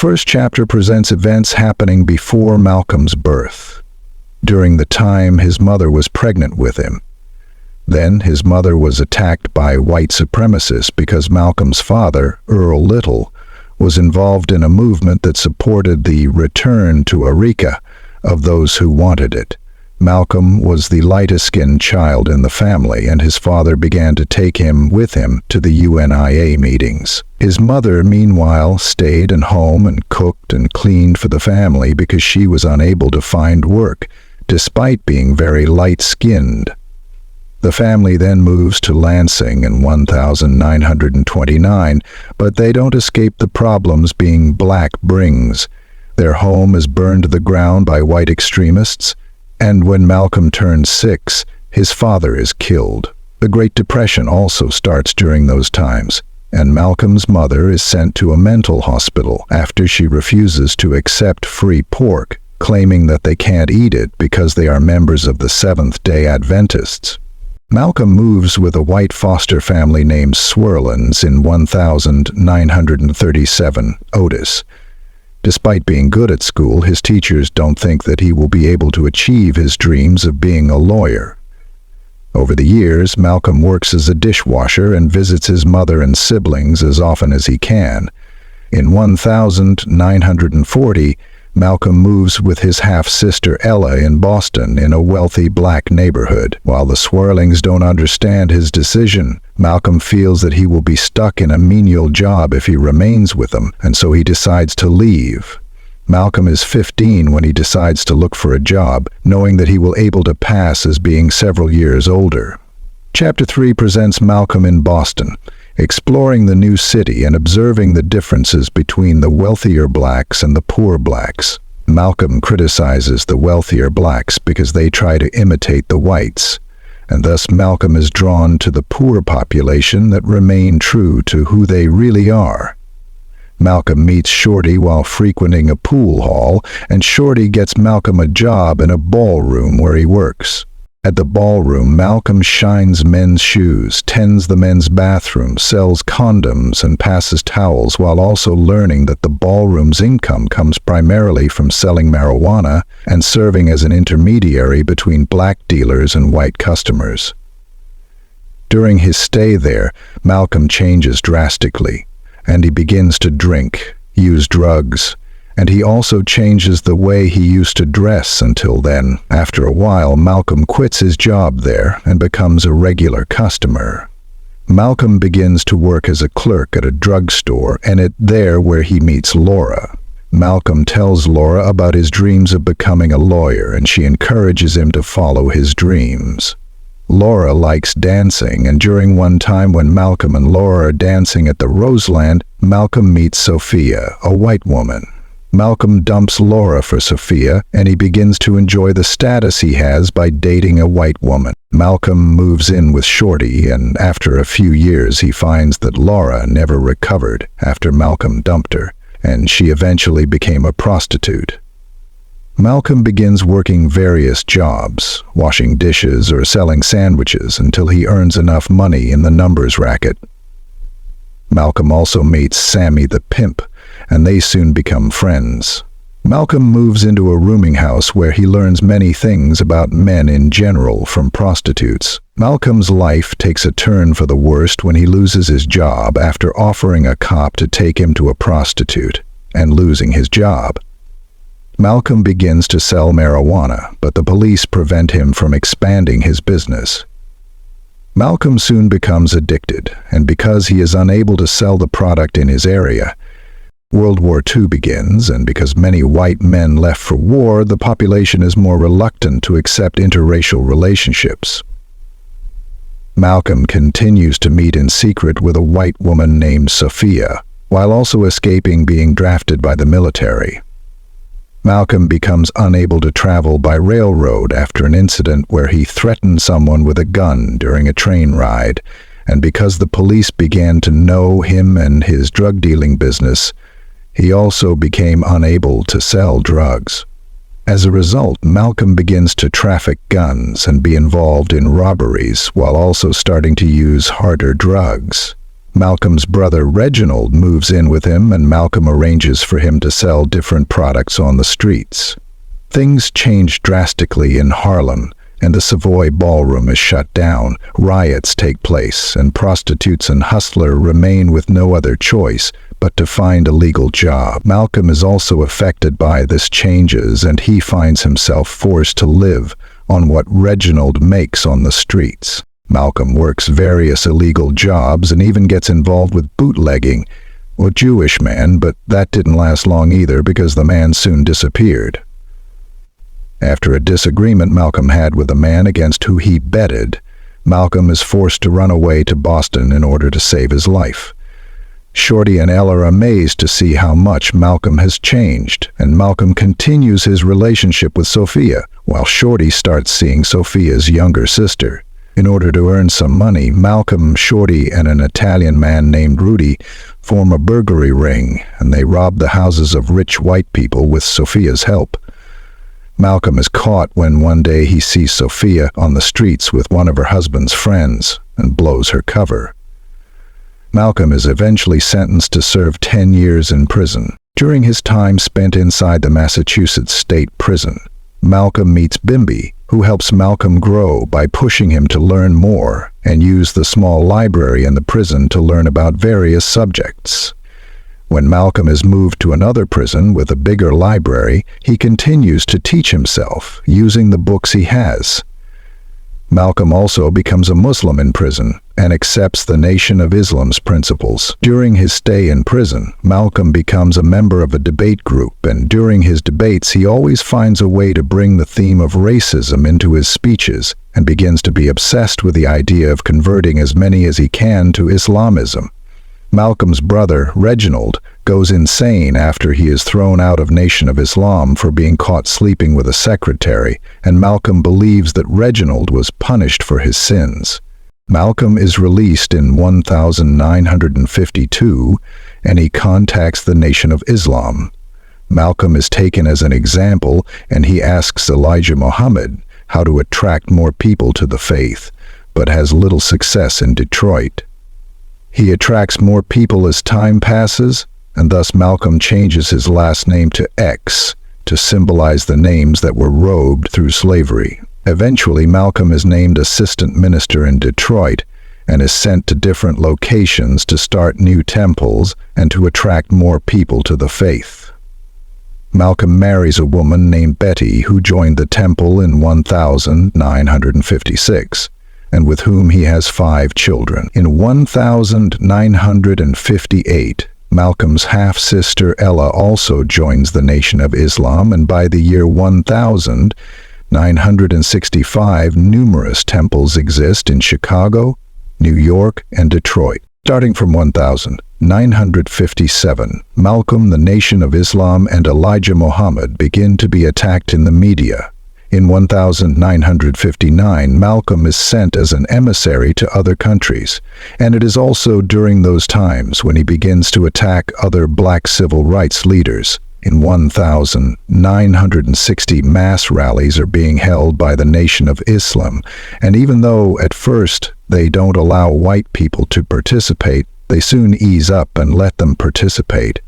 first chapter presents events happening before Malcolm's birth, during the time his mother was pregnant with him. Then his mother was attacked by white supremacists because Malcolm's father, Earl Little, was involved in a movement that supported the return to Arica of those who wanted it. Malcolm was the lightest-skinned child in the family, and his father began to take him with him to the UNIA meetings. His mother, meanwhile, stayed at home and cooked and cleaned for the family because she was unable to find work, despite being very light-skinned. The family then moves to Lansing in 1929, but they don't escape the problems being black brings. Their home is burned to the ground by white extremists, and when Malcolm turns 6, his father is killed. The Great Depression also starts during those times, and Malcolm's mother is sent to a mental hospital after she refuses to accept free pork, claiming that they can't eat it because they are members of the Seventh-day Adventists. Malcolm moves with a white foster family named Swerlins in 1937, Otis. Despite being good at school, his teachers don't think that he will be able to achieve his dreams of being a lawyer. Over the years, Malcolm works as a dishwasher and visits his mother and siblings as often as he can. In 1940, Malcolm moves with his half-sister Ella in Boston in a wealthy black neighborhood. While the Swerlings don't understand his decision, Malcolm feels that he will be stuck in a menial job if he remains with them, and so he decides to leave. Malcolm is 15 when he decides to look for a job, knowing that he will be able to pass as being several years older. Chapter 3 presents Malcolm in Boston, exploring the new city and observing the differences between the wealthier blacks and the poor blacks. Malcolm criticizes the wealthier blacks because they try to imitate the whites, and thus Malcolm is drawn to the poor population that remain true to who they really are. Malcolm meets Shorty while frequenting a pool hall, and Shorty gets Malcolm a job in a ballroom where he works. At the ballroom, Malcolm shines men's shoes, tends the men's bathroom, sells condoms, and passes towels, while also learning that the ballroom's income comes primarily from selling marijuana and serving as an intermediary between black dealers and white customers. During his stay there, Malcolm changes drastically, and he begins to drink, use drugs, and he also changes the way he used to dress until then. After a while, Malcolm quits his job there and becomes a regular customer. Malcolm begins to work as a clerk at a drugstore, and it's there where he meets Laura. Malcolm tells Laura about his dreams of becoming a lawyer, and she encourages him to follow his dreams. Laura likes dancing, and during one time when Malcolm and Laura are dancing at the Roseland, Malcolm meets Sophia, a white woman. Malcolm dumps Laura for Sophia, and he begins to enjoy the status he has by dating a white woman. Malcolm moves in with Shorty, and after a few years he finds that Laura never recovered after Malcolm dumped her, and she eventually became a prostitute. Malcolm begins working various jobs, washing dishes or selling sandwiches until he earns enough money in the numbers racket. Malcolm also meets Sammy the pimp, and they soon become friends. Malcolm moves into a rooming house where he learns many things about men in general from prostitutes. Malcolm's life takes a turn for the worst when he loses his job after offering a cop to take him to a prostitute, and losing his job. Malcolm begins to sell marijuana, but the police prevent him from expanding his business. Malcolm soon becomes addicted, and because he is unable to sell the product in his area, World War II begins, and because many white men left for war, the population is more reluctant to accept interracial relationships. Malcolm continues to meet in secret with a white woman named Sophia, while also escaping being drafted by the military. Malcolm becomes unable to travel by railroad after an incident where he threatened someone with a gun during a train ride, and because the police began to know him and his drug-dealing business, he also became unable to sell drugs. As a result, Malcolm begins to traffic guns and be involved in robberies while also starting to use harder drugs. Malcolm's brother Reginald moves in with him, and Malcolm arranges for him to sell different products on the streets. Things change drastically in Harlem, and the Savoy Ballroom is shut down. Riots take place, and prostitutes and hustlers remain with no other choice but to find a legal job. Malcolm is also affected by this changes, and he finds himself forced to live on what Reginald makes on the streets. Malcolm works various illegal jobs and even gets involved with bootlegging a Jewish man, but that didn't last long either because the man soon disappeared. After a disagreement Malcolm had with a man against who he betted, Malcolm is forced to run away to Boston in order to save his life. Shorty and Ella are amazed to see how much Malcolm has changed, and Malcolm continues his relationship with Sophia, while Shorty starts seeing Sophia's younger sister. In order to earn some money, Malcolm, Shorty, and an Italian man named Rudy form a burglary ring, and they rob the houses of rich white people with Sophia's help. Malcolm is caught when one day he sees Sophia on the streets with one of her husband's friends and blows her cover. Malcolm is eventually sentenced to serve 10 years in prison. During his time spent inside the Massachusetts State Prison, Malcolm meets Bimby, who helps Malcolm grow by pushing him to learn more and use the small library in the prison to learn about various subjects. When Malcolm is moved to another prison with a bigger library, he continues to teach himself using the books he has. Malcolm also becomes a Muslim in prison and accepts the Nation of Islam's principles. During his stay in prison, Malcolm becomes a member of a debate group, and during his debates he always finds a way to bring the theme of racism into his speeches and begins to be obsessed with the idea of converting as many as he can to Islamism. Malcolm's brother, Reginald, goes insane after he is thrown out of Nation of Islam for being caught sleeping with a secretary, and Malcolm believes that Reginald was punished for his sins. Malcolm is released in 1952, and he contacts the Nation of Islam. Malcolm is taken as an example, and he asks Elijah Muhammad how to attract more people to the faith, but has little success in Detroit. He attracts more people as time passes, and thus Malcolm changes his last name to X to symbolize the names that were robed through slavery. Eventually, Malcolm is named assistant minister in Detroit and is sent to different locations to start new temples and to attract more people to the faith. Malcolm marries a woman named Betty who joined the temple in 1956. And with whom he has 5 children. In 1958, Malcolm's half-sister Ella also joins the Nation of Islam, and by the year 1965, numerous temples exist in Chicago, New York, and Detroit. Starting from 1957, Malcolm, the Nation of Islam, and Elijah Muhammad begin to be attacked in the media. In 1959, Malcolm is sent as an emissary to other countries, and it is also during those times when he begins to attack other black civil rights leaders. In 1960, mass rallies are being held by the Nation of Islam, and even though at first they don't allow white people to participate, they soon ease up and let them participate.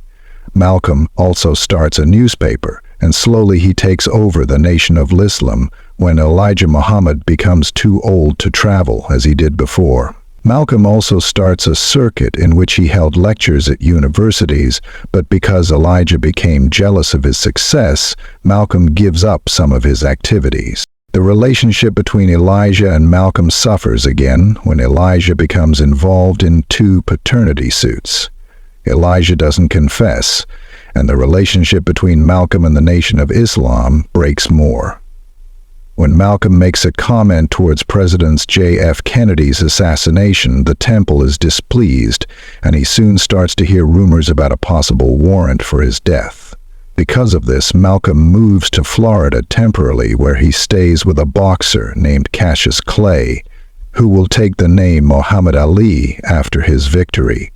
Malcolm also starts a newspaper, and slowly he takes over the Nation of Islam when Elijah Muhammad becomes too old to travel as he did before. Malcolm also starts a circuit in which he held lectures at universities, but because Elijah became jealous of his success, Malcolm gives up some of his activities. The relationship between Elijah and Malcolm suffers again when Elijah becomes involved in 2 paternity suits. Elijah doesn't confess, and the relationship between Malcolm and the Nation of Islam breaks more. When Malcolm makes a comment towards President J.F. Kennedy's assassination, the temple is displeased, and he soon starts to hear rumors about a possible warrant for his death. Because of this, Malcolm moves to Florida temporarily, where he stays with a boxer named Cassius Clay, who will take the name Muhammad Ali after his victory.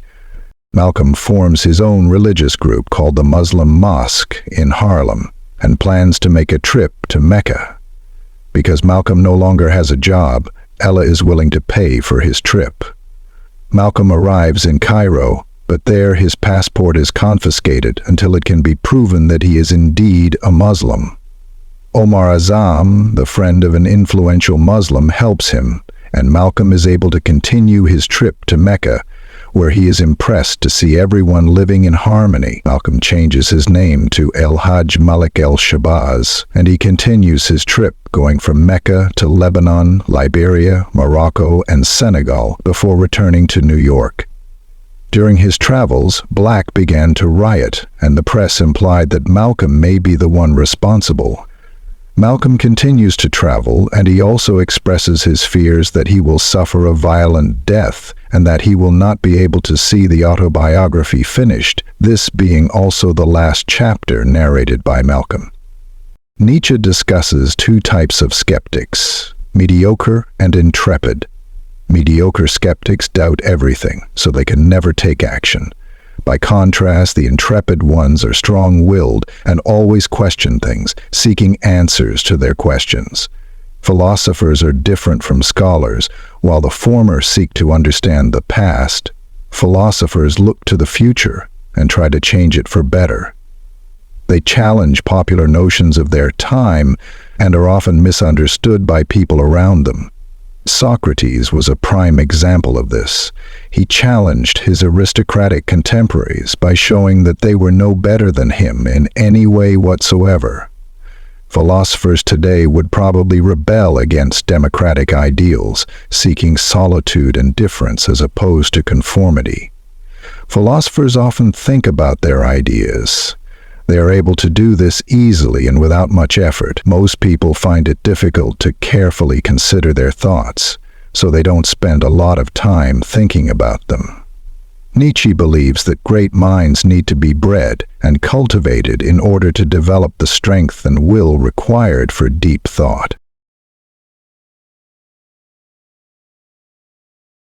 Malcolm forms his own religious group called the Muslim Mosque in Harlem and plans to make a trip to Mecca. Because Malcolm no longer has a job, Ella is willing to pay for his trip. Malcolm arrives in Cairo, but there his passport is confiscated until it can be proven that he is indeed a Muslim. Omar Azam, the friend of an influential Muslim, helps him, and Malcolm is able to continue his trip to Mecca, where he is impressed to see everyone living in harmony. Malcolm changes his name to El Hajj Malik El Shabazz, and he continues his trip, going from Mecca to Lebanon, Liberia, Morocco, and Senegal before returning to New York. During his travels, Black began to riot, and the press implied that Malcolm may be the one responsible. Malcolm continues to travel, and he also expresses his fears that he will suffer a violent death and that he will not be able to see the autobiography finished, this being also the last chapter narrated by Malcolm. Nietzsche discusses two types of skeptics, mediocre and intrepid. Mediocre skeptics doubt everything, so they can never take action. By contrast, the intrepid ones are strong-willed and always question things, seeking answers to their questions. Philosophers are different from scholars. While the former seek to understand the past, philosophers look to the future and try to change it for better. They challenge popular notions of their time and are often misunderstood by people around them. Socrates was a prime example of this. He challenged his aristocratic contemporaries by showing that they were no better than him in any way whatsoever. Philosophers today would probably rebel against democratic ideals, seeking solitude and difference as opposed to conformity. Philosophers often think about their ideas. They are able to do this easily and without much effort. Most people find it difficult to carefully consider their thoughts, so they don't spend a lot of time thinking about them. Nietzsche believes that great minds need to be bred and cultivated in order to develop the strength and will required for deep thought.